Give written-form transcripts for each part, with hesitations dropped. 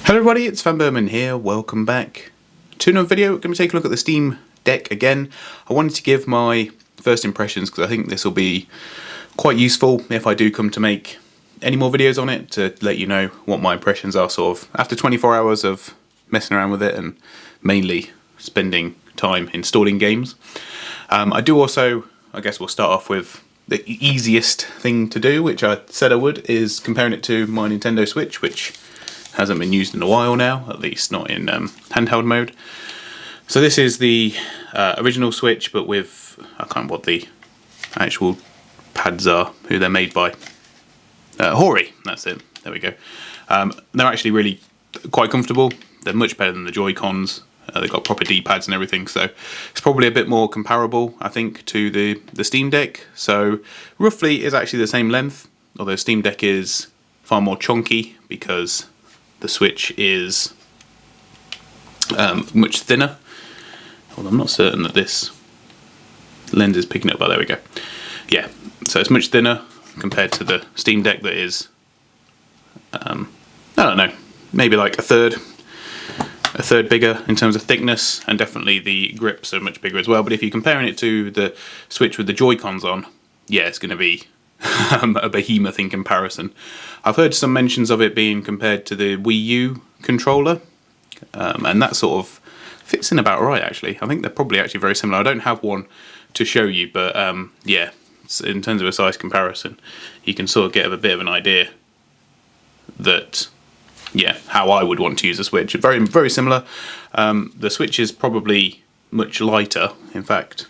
Hello everybody, it's vanburman here, welcome back to another video. We're going to take a look at the Steam Deck again. I wanted to give my first impressions because I think this will be quite useful if I do come to make any more videos on it, to let you know what my impressions are sort of after 24 hours of messing around with it and mainly spending time installing games. I do also, I guess we'll start off with the easiest thing to do, which I said I would, is comparing it to my Nintendo Switch, which hasn't been used in a while now, at least not in handheld mode. So this is the original Switch, but with, I can't remember what the actual pads are, who they're made by. Hori, that's it, there we go. They're actually really quite comfortable. They're much better than the Joy-Cons. They've got proper D-pads and everything, so it's probably a bit more comparable, I think, to the Steam Deck. So roughly is actually the same length, although Steam Deck is far more chunky because the Switch is much thinner. Well, I'm not certain that this lens is picking up, but there we go. Yeah, so it's much thinner compared to the Steam Deck that is, I don't know, maybe like a third bigger in terms of thickness, and definitely the grips are much bigger as well. But if you're comparing it to the Switch with the Joy-Cons on, yeah, it's going to be a behemoth in comparison. I've heard some mentions of it being compared to the Wii U controller, and that sort of fits in about right, actually. I think they're probably actually very similar. I don't have one to show you, but yeah, in terms of a size comparison, you can sort of get a bit of an idea that, yeah, how I would want to use a Switch. Very, very similar. The Switch is probably much lighter. In fact,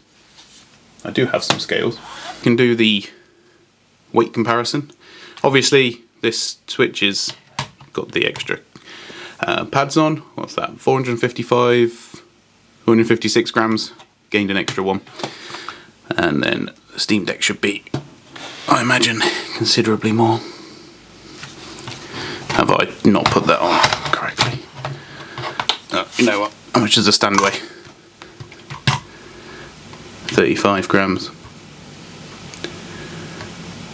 I do have some scales. You can do the weight comparison. Obviously, this Switch has got the extra pads on. What's that? 455, 456 grams. Gained an extra one. And then the Steam Deck should be, I imagine, considerably more. Have I not put that on correctly? You know what? How much does a stand weigh? 35 grams.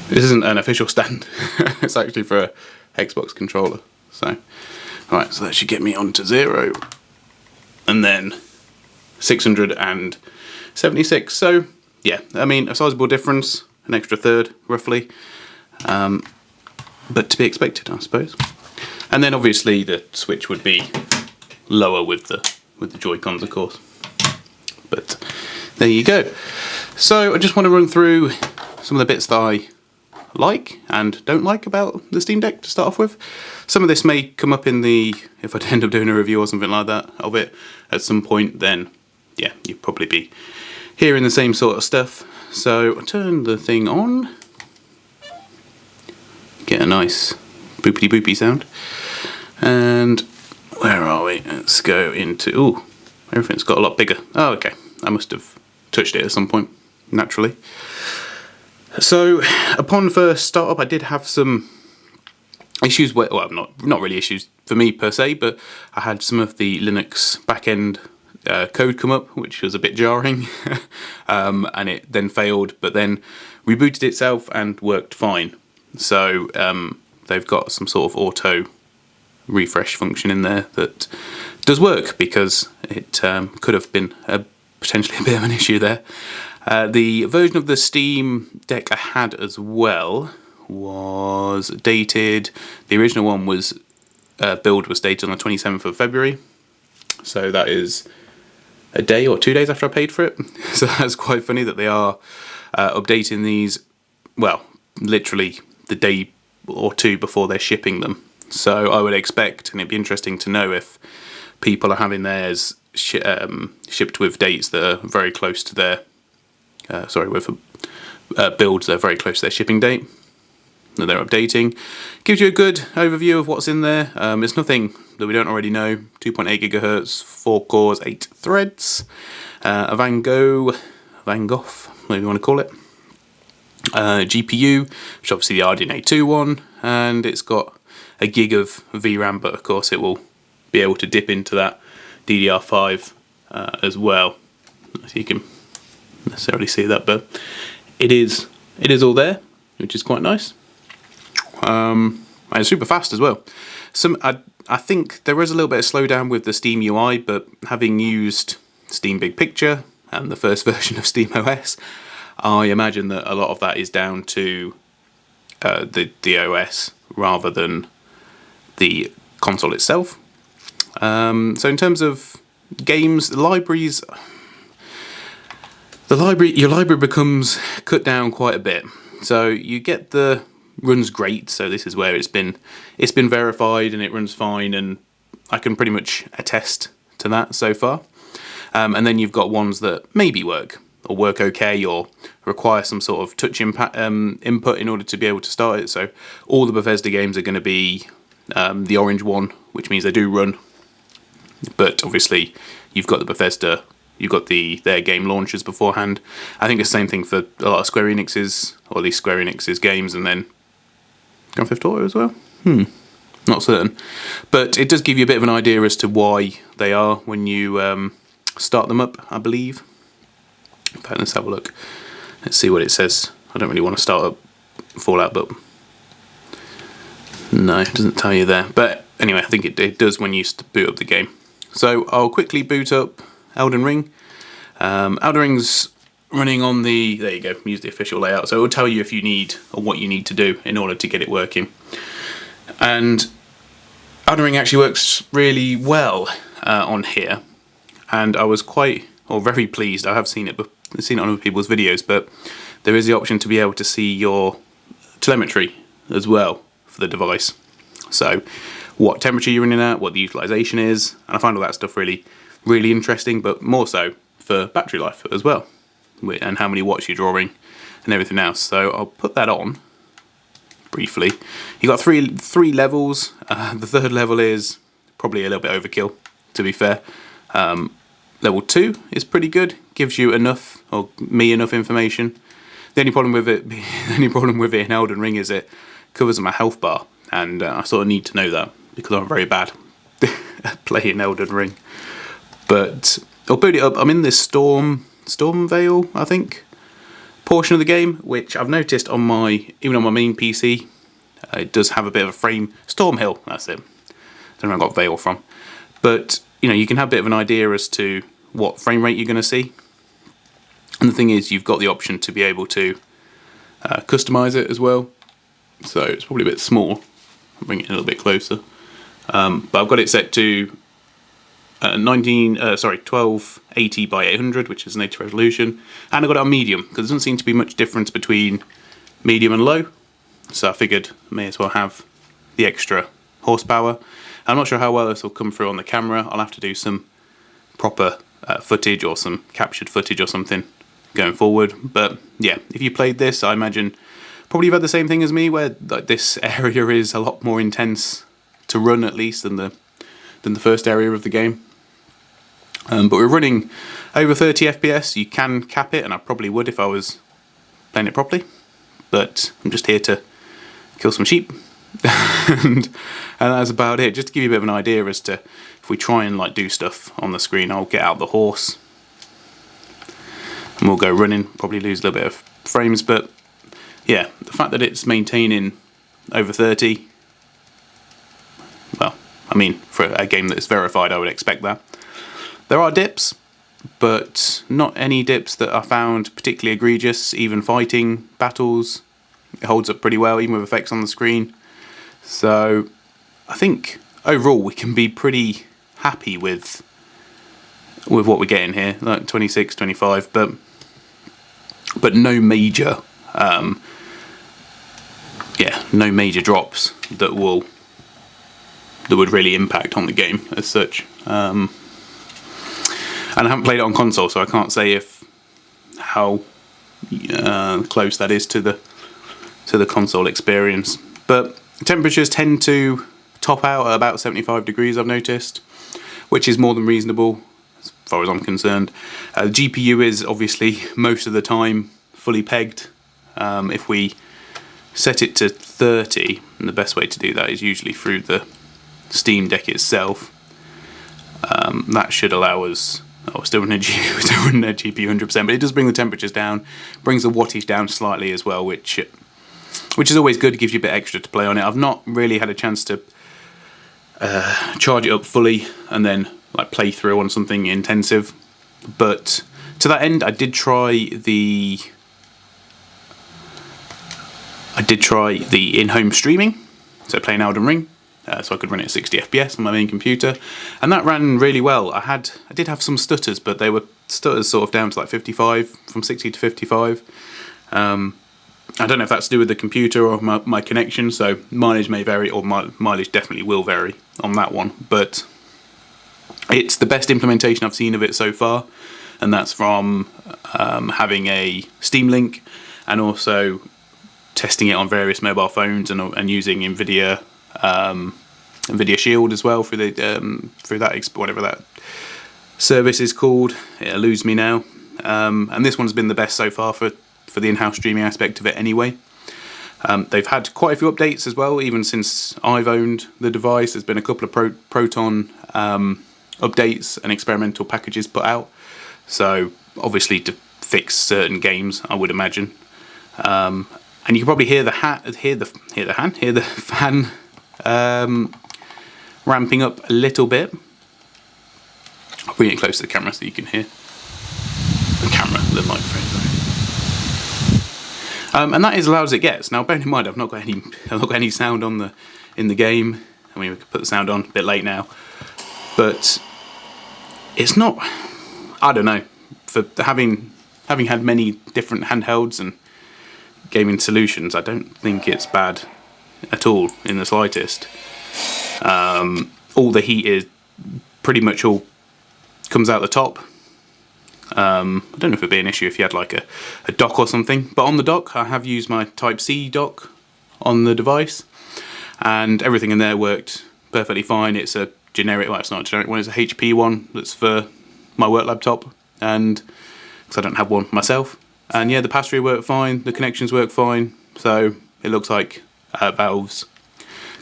This isn't an official stand. It's actually for a Xbox controller. So, alright, so that should get me onto 0. And then 676. So, yeah, I mean, a sizable difference, an extra third, roughly. But to be expected, I suppose. And then obviously the Switch would be lower with the Joy-Cons, of course. But there you go. So I just want to run through some of the bits that I like and don't like about the Steam Deck to start off with. Some of this may come up in the, if I end up doing a review or something like that of it at some point, then yeah, you'd probably be hearing the same sort of stuff. So I turn the thing on. Get a nice boopity boopy sound. And where are we? Let's go into, ooh, everything's got a lot bigger. Oh, okay. I must have touched it at some point, naturally. So upon first startup, I did have some issues where, well, not really issues for me per se, but I had some of the Linux backend code come up, which was a bit jarring. And it then failed, but then rebooted itself and worked fine. So they've got some sort of auto refresh function in there that does work, because it could have been potentially a bit of an issue there. The version of the Steam Deck I had as well was dated. The original one was build was dated on the 27th of February. So that is a day or 2 days after I paid for it. So that's quite funny that they are updating these, well, literally the day or two before they're shipping them. So I would expect, and it'd be interesting to know if people are having theirs shipped with dates that are very close to their, with builds that are very close to their shipping date that they're updating. Gives you a good overview of what's in there. It's nothing that we don't already know. 2.8 gigahertz, 4 cores, 8 threads, a Van Gogh, whatever you want to call it. GPU, which is obviously the RDNA 2 one, and it's got a gig of VRAM, but of course it will be able to dip into that DDR5 as well. So you can necessarily see that, but it is all there, which is quite nice. And it's super fast as well. I think there is a little bit of slowdown with the Steam UI, but having used Steam Big Picture and the first version of Steam OS, I imagine that a lot of that is down to the OS rather than the console itself. So in terms of games, your library becomes cut down quite a bit. So you get the runs great. So this is where it's been verified and it runs fine, and I can pretty much attest to that so far. And then you've got ones that maybe work okay or require some sort of touch input in order to be able to start it. So all the Bethesda games are going to be the orange one, which means they do run. But obviously you've got the Bethesda, you've got their game launchers beforehand. I think it's the same thing for a lot of Square Enix's, or at least Square Enix's games, and then Grand Theft Auto as well? Not certain. But it does give you a bit of an idea as to why they are when you start them up, I believe. In fact, let's have a look. Let's see what it says. I don't really want to start up Fallout, but no, it doesn't tell you there. But anyway, I think it does when you boot up the game. So I'll quickly boot up Elden Ring. Elden Ring's running on the, there you go, use the official layout. So it will tell you if you need, or what you need to do in order to get it working. And Elden Ring actually works really well on here. And I was very pleased. I have seen it on other people's videos, but there is the option to be able to see your telemetry as well for the device. So what temperature you're running at, what the utilization is, and I find all that stuff really, really interesting, but more so for battery life as well, and how many watts you're drawing and everything else. So I'll put that on briefly. You got three levels. The third level is probably a little bit overkill, to be fair. Level 2 is pretty good, gives you enough information. The only problem with it in Elden Ring is it covers my health bar, and I sort of need to know that because I'm very bad at playing Elden Ring. But I'll boot it up. I'm in this Storm Vale, I think, portion of the game, which I've noticed even on my main PC, it does have a bit of a frame. Storm Hill, that's it. I don't know where I got Vale from, but you can have a bit of an idea as to what frame rate you're going to see. And the thing is, you've got the option to be able to customize it as well. So it's probably a bit small. I'll bring it a little bit closer. But I've got it set to 1280 by 800, which is native resolution. And I got it on medium, because there doesn't seem to be much difference between medium and low. So I figured I may as well have the extra horsepower. I'm not sure how well this will come through on the camera. I'll have to do some proper footage or some captured footage or something going forward. But yeah, if you played this, I imagine probably you've had the same thing as me, where this area is a lot more intense to run, at least, than the first area of the game. But we're running over 30 FPS. You can cap it, and I probably would if I was playing it properly. But I'm just here to kill some sheep. and that's about it. Just to give you a bit of an idea as to if we try and do stuff on the screen, I'll get out the horse and we'll go running. Probably lose a little bit of frames, but yeah, the fact that it's maintaining over 30, well, I mean, for a game that's verified, I would expect that. There are dips, but not any dips that I found particularly egregious. Even fighting battles, it holds up pretty well, even with effects on the screen. So I think overall we can be pretty happy with what we're getting here, like 26, 25, but no major no major drops that would really impact on the game as such. And I haven't played it on console, so I can't say how close that is to the console experience. But temperatures tend to top out at about 75 degrees, I've noticed, which is more than reasonable as far as I'm concerned. The GPU is obviously most of the time fully pegged. If we set it to 30, and the best way to do that is usually through the Steam Deck itself. That should allow us, still running a GPU 100%, but it does bring the temperatures down, brings the wattage down slightly as well, which is always good, gives you a bit extra to play on it. I've not really had a chance to charge it up fully and then like play through on something intensive. But to that end, I did try the in-home streaming, so playing Elden Ring, so I could run it at 60 FPS on my main computer, and that ran really well. I did have some stutters, but they were stutters sort of down to like 55, from 60 to 55. I don't know if that's to do with the computer or my connection, so mileage may vary, or mileage definitely will vary on that one, but it's the best implementation I've seen of it so far, and that's from having a Steam Link and also testing it on various mobile phones and using NVIDIA Shield as well through that whatever that service is called. It eludes me now, and this one's been the best so far for the in-house streaming aspect of it anyway. They've had quite a few updates as well, even since I've owned the device. There's been a couple of Proton updates and experimental packages put out, so obviously to fix certain games, I would imagine. And you can probably hear the fan ramping up a little bit. I'll bring it close to the camera so you can hear the microphone. And that is as loud as it gets. Now, bearing in mind, I've not got any sound in the game. I mean, we could put the sound on a bit late now, but it's not. I don't know. For having had many different handhelds and gaming solutions, I don't think it's bad at all in the slightest. All the heat is pretty much all comes out the top. I don't know if it'd be an issue if you had like a dock or something, but on the dock I have used my Type-C dock on the device, and everything in there worked perfectly fine. It's a generic, well, it's not a generic one, it's a HP one that's for my work laptop, and because I don't have one myself. And yeah, the pass-through worked fine, the connections work fine, so it looks like Valve's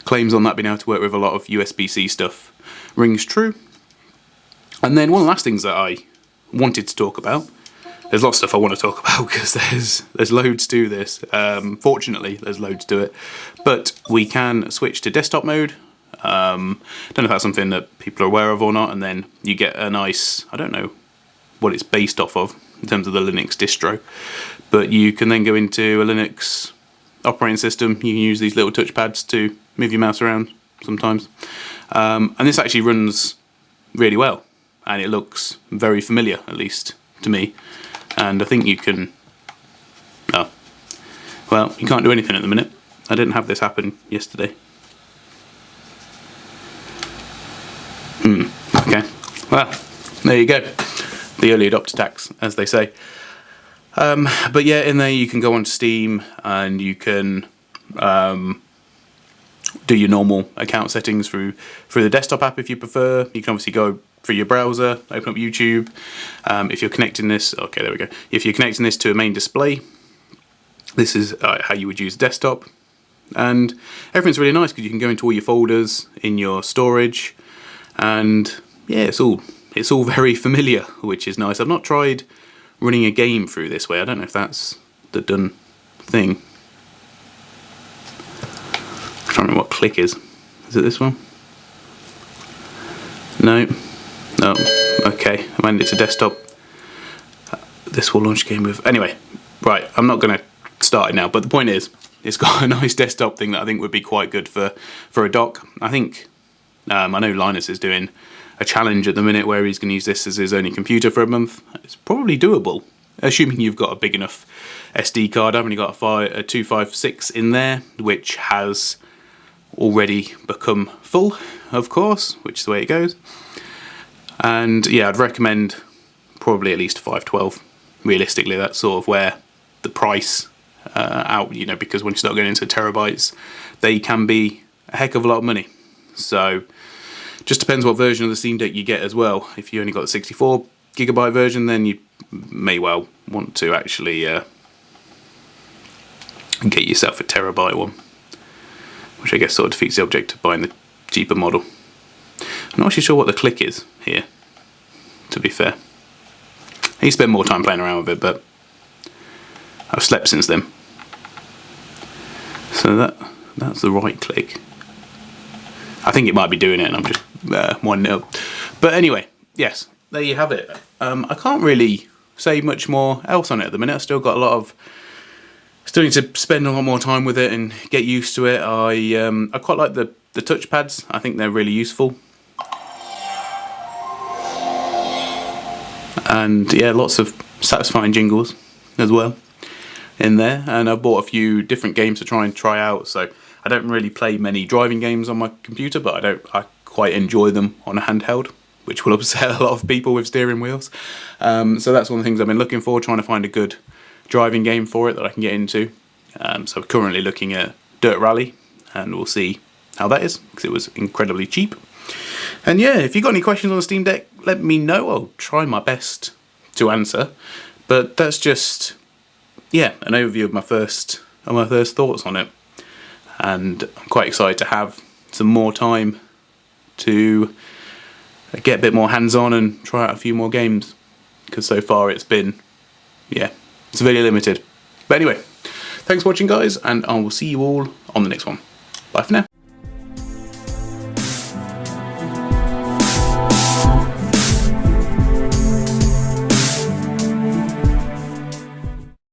claims on that being able to work with a lot of USB-C stuff rings true. And then one of the last things that I wanted to talk about, there's lots of stuff I want to talk about because there's loads to this. Fortunately, there's loads to it, but we can switch to desktop mode. Don't know if that's something that people are aware of or not, and then you get a nice, I don't know what it's based off of in terms of the Linux distro, but you can then go into a Linux operating system. You can use these little touchpads to move your mouse around sometimes, and this actually runs really well, and it looks very familiar, at least to me. And I think you can, oh, well, you can't do anything at the minute. I didn't have this happen yesterday. Okay, well, there you go. The early adopter tax, as they say. But yeah, in there you can go on Steam and you can do your normal account settings through the desktop app if you prefer. You can obviously go through your browser, open up YouTube. If you're connecting this, okay, there we go. If you're connecting this to a main display, this is how you would use desktop. And everything's really nice because you can go into all your folders in your storage, and yeah, it's all very familiar, which is nice. I've not tried running a game through this way. I don't know if that's the done thing. I'm trying to remember what click is. Is it this one? No. No. Okay. I mean, it's a desktop. This will launch game with. Anyway, right. I'm not going to start it now, but the point is, it's got a nice desktop thing that I think would be quite good for a dock. I think I know Linus is doing a challenge at the minute where he's going to use this as his only computer for a month. It's probably doable, assuming you've got a big enough SD card. I've only got a 256 in there, which has already become full, of course, which is the way it goes. And yeah, I'd recommend probably at least 512. Realistically, that's sort of where the price out, you know, because when you start getting into terabytes, they can be a heck of a lot of money. So just depends what version of the Steam Deck you get as well. If you only got the 64GB version, then you may well want to actually get yourself a terabyte one, which I guess sort of defeats the object of buying the cheaper model. I'm not actually sure what the click is here, to be fair. I need to spend more time playing around with it, but I've slept since then. So that's the right click. I think it might be doing it and I'm just 1-0. But anyway, yes, there you have it. I can't really say much more else on it at the minute. I've still got a lot of... Still need to spend a lot more time with it and get used to it. I quite like the touchpads. I think they're really useful. And yeah, lots of satisfying jingles as well in there. And I've bought a few different games to try out. So I don't really play many driving games on my computer, but I quite enjoy them on a handheld, which will upset a lot of people with steering wheels. So that's one of the things I've been looking for, trying to find a good driving game for it that I can get into. So currently looking at Dirt Rally, and we'll see how that is, because it was incredibly cheap. And yeah, if you've got any questions on the Steam Deck, let me know. I'll try my best to answer. But that's just, yeah, an overview of my first thoughts on it. And I'm quite excited to have some more time to get a bit more hands-on and try out a few more games, because so far it's been, yeah, severely limited. But anyway, thanks for watching, guys, and I will see you all on the next one. Bye for now.